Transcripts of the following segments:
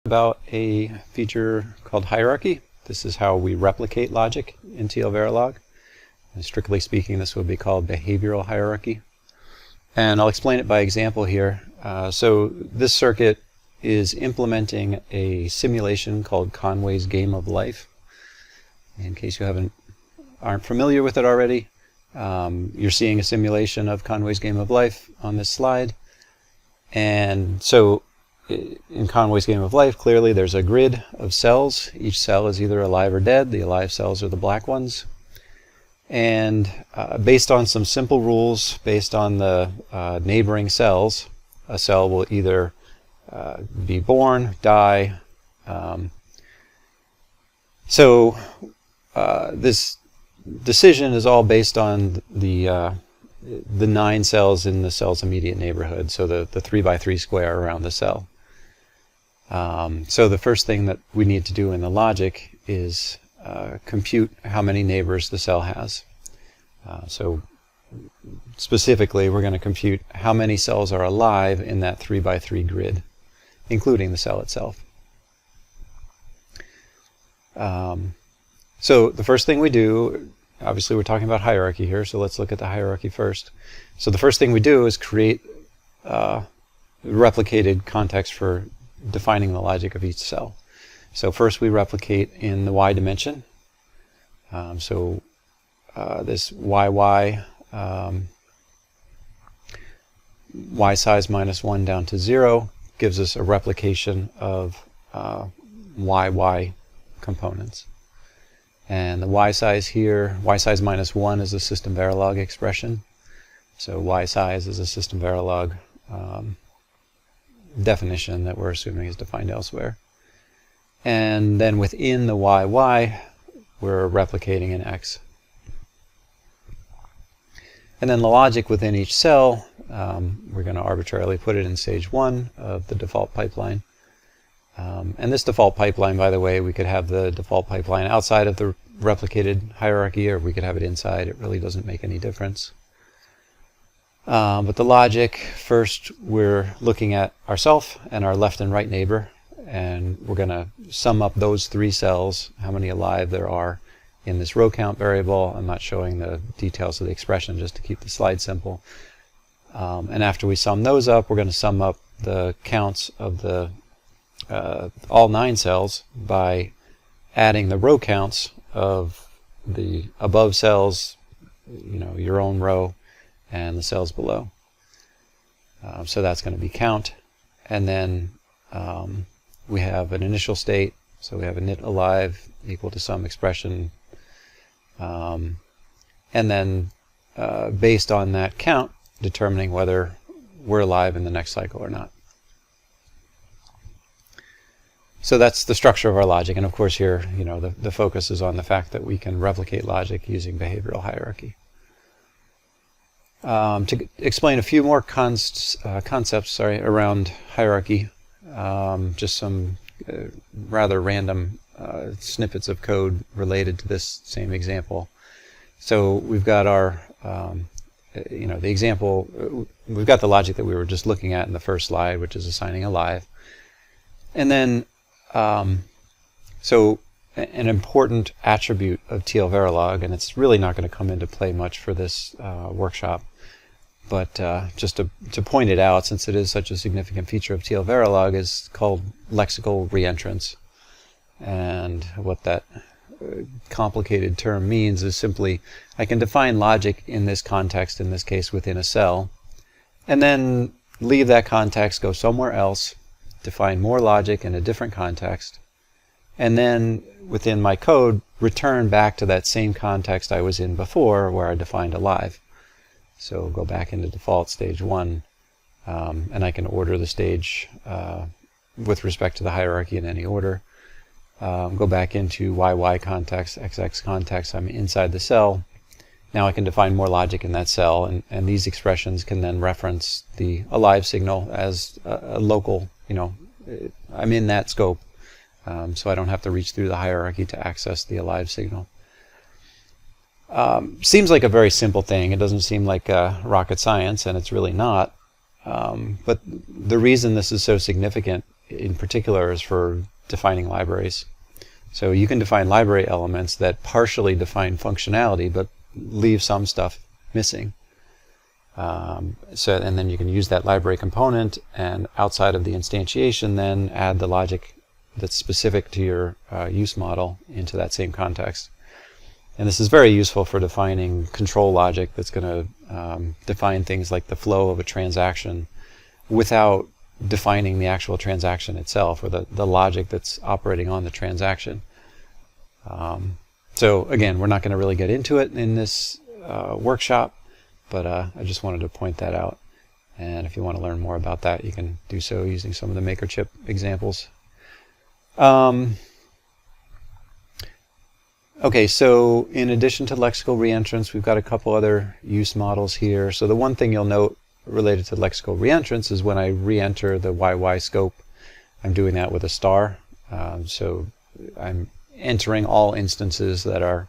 About a feature called hierarchy. This is how we replicate logic in TL-Verilog. And strictly speaking, this would be called behavioral hierarchy. And I'll explain it by example here. So this circuit is implementing a simulation called Conway's Game of Life. In case you aren't familiar with it already, you're seeing a simulation of Conway's Game of Life on this slide. And so in Conway's Game of Life, clearly there's a grid of cells. Each cell is either alive or dead. The alive cells are the black ones. And based on some simple rules, based on the neighboring cells, a cell will either be born, die. So this decision is all based on the 9 cells in the cell's immediate neighborhood, so the 3x3 square around the cell. So the first thing that we need to do in the logic is compute how many neighbors the cell has. So specifically, we're going to compute how many cells are alive in that 3x3 grid, including the cell itself. So the first thing we do, obviously we're talking about hierarchy here, so let's look at the hierarchy first. So the first thing we do is create replicated context for defining the logic of each cell. So first we replicate in the y dimension. This yy, y size minus 1 down to 0 gives us a replication of yy components. And the y size here, y size minus 1 is a system Verilog expression. So y size is a system Verilog definition that we're assuming is defined elsewhere. And then within the yy, we're replicating in x. And then the logic within each cell, we're going to arbitrarily put it in stage 1 of the default pipeline. And this default pipeline, by the way, we could have the default pipeline outside of the replicated hierarchy, or we could have it inside. It really doesn't make any difference. But the logic, first we're looking at ourself and our left and right neighbor, and we're going to sum up those 3 cells, how many alive there are in this row count variable. I'm not showing the details of the expression just to keep the slide simple. And after we sum those up, we're going to sum up the counts of the all 9 cells by adding the row counts of the above cells, your own row, and the cells below. So that's going to be count. And then we have an initial state, so we have init alive equal to some expression. And then based on that count, determining whether we're alive in the next cycle or not. So that's the structure of our logic, and of course here, the focus is on the fact that we can replicate logic using behavioral hierarchy. To explain a few more concepts around hierarchy, just some rather random snippets of code related to this same example. So we've got our, the example, we've got the logic that we were just looking at in the first slide, which is assigning alive. And then so an important attribute of TL-Verilog, and it's really not going to come into play much for this workshop, but just to point it out, since it is such a significant feature of TL-Verilog, is called lexical reentrance. And what that complicated term means is simply I can define logic in this context, in this case within a cell, and then leave that context, go somewhere else, define more logic in a different context, and then within my code return back to that same context I was in before where I defined alive. So go back into default stage 1, and I can order the stage with respect to the hierarchy in any order. Go back into YY context, XX context, I'm inside the cell. Now I can define more logic in that cell, and these expressions can then reference the alive signal as a local, I'm in that scope, so I don't have to reach through the hierarchy to access the alive signal. Seems like a very simple thing. It doesn't seem like rocket science, and it's really not. But the reason this is so significant in particular is for defining libraries. So you can define library elements that partially define functionality but leave some stuff missing. And then you can use that library component, and outside of the instantiation then add the logic that's specific to your use model into that same context. And this is very useful for defining control logic that's going to define things like the flow of a transaction without defining the actual transaction itself, or the logic that's operating on the transaction. So again, we're not going to really get into it in this workshop, but I just wanted to point that out. And if you want to learn more about that, you can do so using some of the MakerChip examples. Okay, so in addition to lexical reentrance, we've got a couple other use models here. So the one thing you'll note related to lexical reentrance is when I re-enter the YY scope, I'm doing that with a star. So I'm entering all instances that are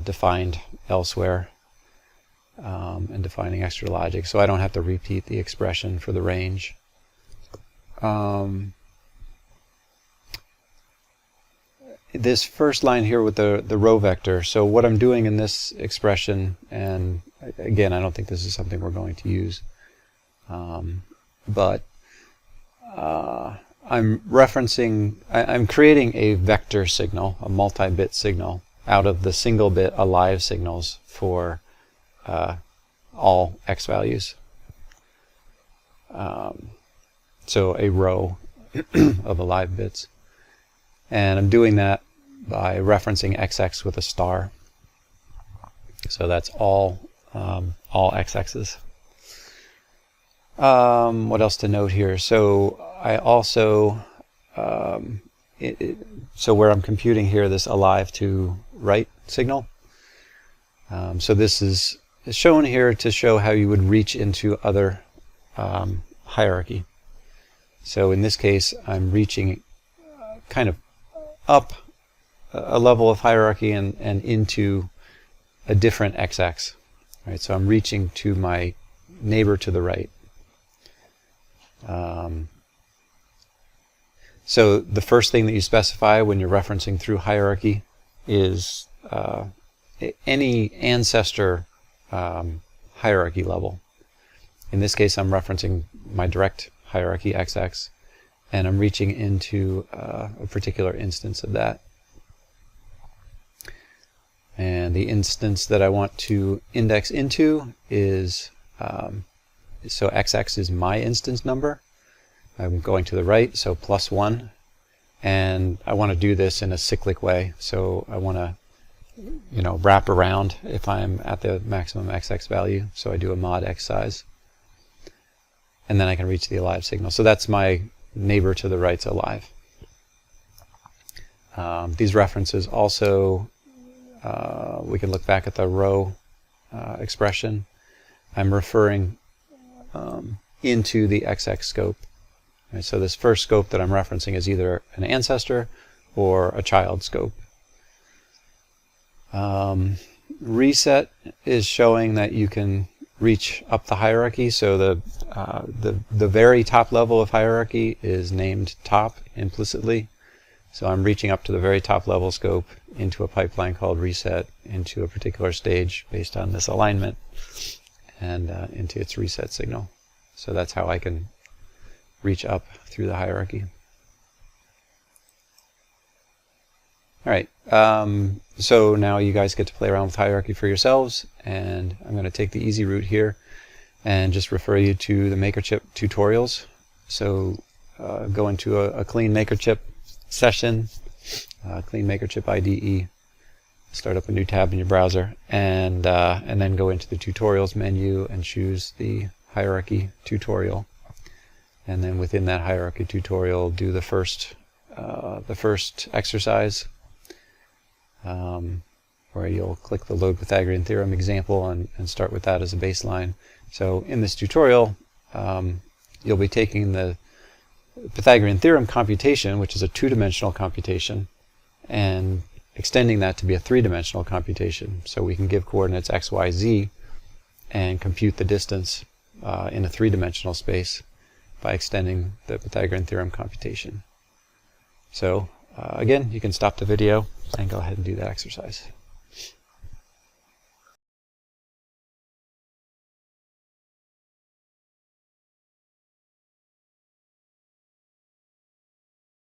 defined elsewhere and defining extra logic, so I don't have to repeat the expression for the range. This first line here with the row vector, so what I'm doing in this expression, and again, I don't think this is something we're going to use, but I'm creating a vector signal, a multi-bit signal, out of the single bit alive signals for all x values. So a row of alive bits. And I'm doing that by referencing XX with a star. So that's all XXs. What else to note here? So I also, so where I'm computing here this alive to write signal. So this is shown here to show how you would reach into other hierarchy. So in this case, I'm reaching kind of up a level of hierarchy and into a different XX. Right? So I'm reaching to my neighbor to the right. So the first thing that you specify when you're referencing through hierarchy is any ancestor hierarchy level. In this case, I'm referencing my direct hierarchy XX, and I'm reaching into a particular instance of that. And the instance that I want to index into is, so XX is my instance number. I'm going to the right, so +1. And I want to do this in a cyclic way. So I want to, wrap around if I'm at the maximum XX value. So I do a mod X size. And then I can reach the alive signal. So that's my neighbor to the right's alive. These references also, we can look back at the row expression. I'm referring into the XX scope. Right, so this first scope that I'm referencing is either an ancestor or a child scope. Reset is showing that you can reach up the hierarchy. So the very top level of hierarchy is named top implicitly. So I'm reaching up to the very top level scope into a pipeline called reset into a particular stage based on this alignment and into its reset signal. So that's how I can reach up through the hierarchy. All right, so now you guys get to play around with hierarchy for yourselves, and I'm going to take the easy route here and just refer you to the MakerChip tutorials. So go into a clean MakerChip session, clean MakerChip IDE, start up a new tab in your browser, and then go into the tutorials menu and choose the hierarchy tutorial. And then within that hierarchy tutorial, do the first exercise, where you'll click the Load Pythagorean Theorem example and start with that as a baseline. So in this tutorial, you'll be taking the Pythagorean Theorem computation, which is a two-dimensional computation, and extending that to be a three-dimensional computation. So we can give coordinates x, y, z and compute the distance in a three-dimensional space. by extending the Pythagorean theorem computation. So again, you can stop the video and go ahead and do that exercise.